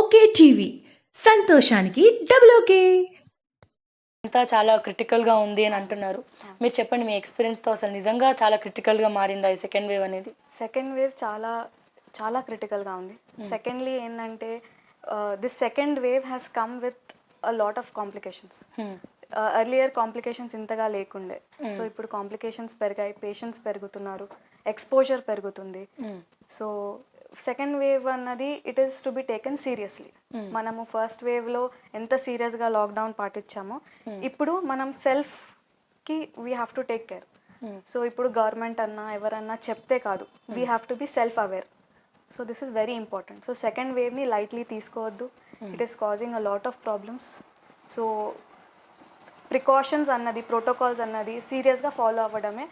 Okay TV సంతోషానికి double okay. అంతా చాలా క్రిటికల్‌గా ఉంది అని అంటున్నారు. మీరు చెప్పండి మీ ఎక్స్‌పీరియన్స్‌తో అసలు నిజంగా చాలా క్రిటికల్‌గా మారిందా ఈ సెకండ్ వేవ్ అనేది? సెకండ్ వేవ్ చాలా చాలా క్రిటికల్గా ఉంది. సెకండ్లీ ఏంటంటే this second wave has come with a lot of complications. Earlier complications ఇంతగా లేకుండే. సో ఇప్పుడు కాంప్లికేషన్స్ పెరిగాయి, పేషెంట్స్ పెరుగుతున్నారు, ఎక్స్పోజర్ పెరుగుతుంది. సో సెకండ్ వేవ్ అన్నది it is to be taken seriously. మనము ఫస్ట్ వేవ్లో ఎంత సీరియస్గా లాక్డౌన్ పాటించామో ఇప్పుడు మనం సెల్ఫ్కి we have to take care. So ఇప్పుడు గవర్నమెంట్ అన్నా ఎవరన్నా చెప్తే కాదు, we have to be self aware. So this is very important. So second వేవ్ని లైట్లీ తీసుకోవద్దు. It is causing a lot of problems. So precautions అన్నది, ప్రోటోకాల్స్ అన్నది సీరియస్గా ఫాలో అవ్వడమే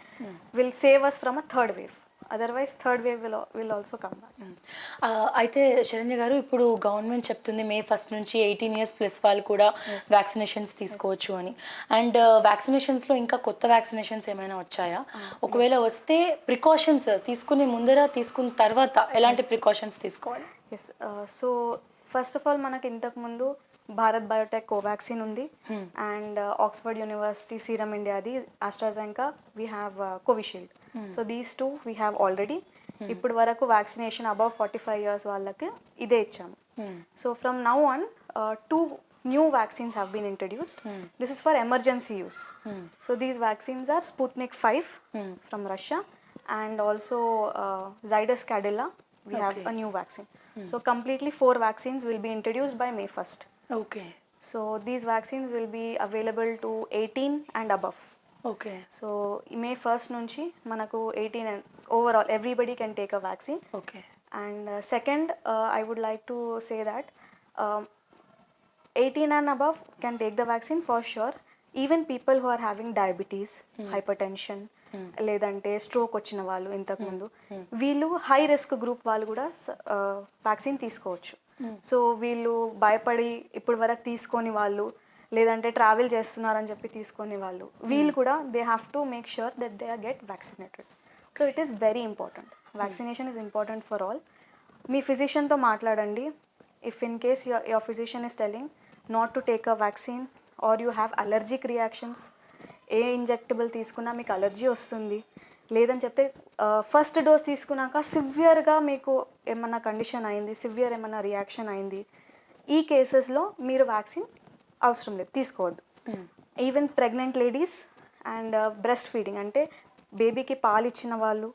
will save us from a third wave. Otherwise third wave will also come back. అయితే శరణ్య గారు, ఇప్పుడు government చెప్తుంది మే 1 నుంచి 18 ఇయర్స్ ప్లస్ వాళ్ళు కూడా వ్యాక్సినేషన్స్ తీసుకోవచ్చు అని. అండ్ వ్యాక్సినేషన్స్లో ఇంకా కొత్త వ్యాక్సినేషన్స్ ఏమైనా వచ్చాయా? ఒకవేళ వస్తే ప్రికాషన్స్ తీసుకునే ముందర, తీసుకున్న తర్వాత ఎలాంటి ప్రికాషన్స్ తీసుకోవాలి? Yes. So first of all మనకి ఇంతకుముందు భారత్ బయోటెక్ కోవాక్సిన్ ఉంది, అండ్ ఆక్స్ఫర్డ్ యూనివర్సిటీ సీరమ్ ఇండియాది AstraZeneca, we have Covishield. So these two we have already. ఇప్పుడు వరకు వ్యాక్సినేషన్ అబవ్ 45 years వాళ్ళకి ఇదే ఇచ్చాము. So from now on 2 new vaccines have been introduced. This is for emergency use. So these vaccines are Sputnik 5 from Russia, and also Zydus Cadila. We have a new vaccine. So completely 4 vaccines will be introduced by May 1st. Okay. So these vaccines will be available to 18 and above. Okay. So May 1st nunchi manaku 18 and overall everybody can take a vaccine. Okay. And second, I would like to say that 18 and above can take the vaccine for sure. Even people who are having diabetes, hypertension, లేదంటే stroke వచ్చిన వాళ్ళు ఇంతకుముందు, వీళ్ళు high risk group వాళ్ళు కూడా vaccine తీసుకోవచ్చు. So వీళ్ళు భయపడి ఇప్పటి వరకు తీసుకొని వాళ్ళు, లేదంటే ట్రావెల్ చేస్తున్నారని చెప్పి తీసుకొని వాళ్ళు, వీళ్ళు కూడా they have to make sure that they are get vaccinated. So it is very important. Vaccination is important for all. మీ ఫిజిషియన్తో మాట్లాడండి. If in case your physician is telling not to take a vaccine or you have allergic reactions, A injectable తీసుకున్నా మీకు allergy వస్తుంది లేదని చెప్తే, first dose తీసుకున్నాక సివియర్గా మీకు ఏమన్నా కండిషన్ అయింది, సివియర్ ఏమన్నా రియాక్షన్ అయింది, ఈ కేసెస్లో మీరు వ్యాక్సిన్ అవసరం లేదు, తీసుకోవద్దు. Even pregnant ladies and breast feeding అంటే బేబీకి పాలు ఇచ్చిన వాళ్ళు,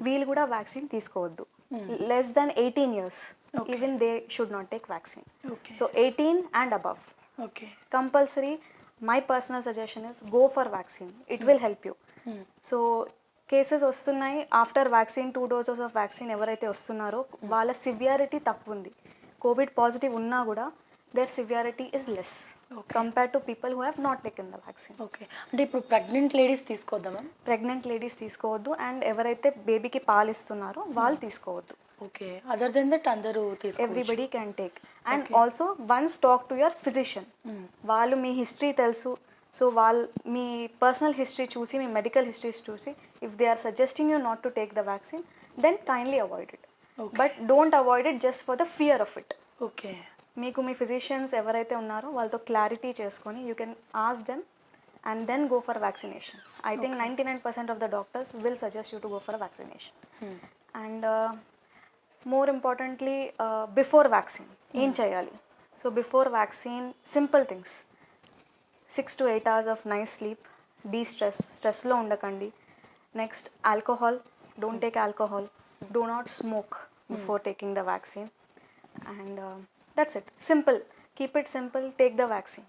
వీళ్ళు కూడా వ్యాక్సిన్ తీసుకోవద్దు. Less than 18 years, even they should not take vaccine. Okay. So 18 and above. Okay. Compulsory. My personal suggestion is go for vaccine. It will help you. So cases వస్తున్నాయి after vaccine, 2 doses of vaccine ఎవరైతే వస్తున్నారో వాళ్ళ severity తక్కువ ఉంది. Covid positive ఉన్నా కూడా their severity is less compared to people who have not taken the vaccine. Okay. అంటే ఇప్పుడు ప్రెగ్నెంట్ లేడీస్ తీసుకోవద్దా మ్యామ్? ప్రెగ్నెంట్ లేడీస్ తీసుకోవద్దు, అండ్ ఎవరైతే బేబీకి పాలు ఇస్తున్నారో వాళ్ళు తీసుకోవద్దు. ఓకే. అదర్ దెన్ దట్ అందరూ తీసుకోవచ్చు. Everybody can take. And also once talk to your physician. వాళ్ళు మీ హిస్టరీ తెలుసు. సో వాళ్ళు మీ పర్సనల్ హిస్టరీ చూసి, మీ మెడికల్ హిస్టరీస్ చూసి, if they are suggesting you not to take the vaccine, then kindly avoid it. But don't avoid it just for the fear of it. Okay. మీకు మీ physicians ఎవరైతే ఉన్నారో వాళ్ళతో clarity చేసుకొని you can ask them and then go for vaccination. I think 99% of the doctors will suggest you to go for a vaccination. And more importantly, before vaccine ఏం చేయాలి? So before vaccine simple things, 6 to 8 hours of nice sleep, స్ట్రెస్లో ఉండకండి. Next alcohol, don't take alcohol, do not smoke before taking the vaccine, and that's it. Simple. Keep it simple. Take the vaccine.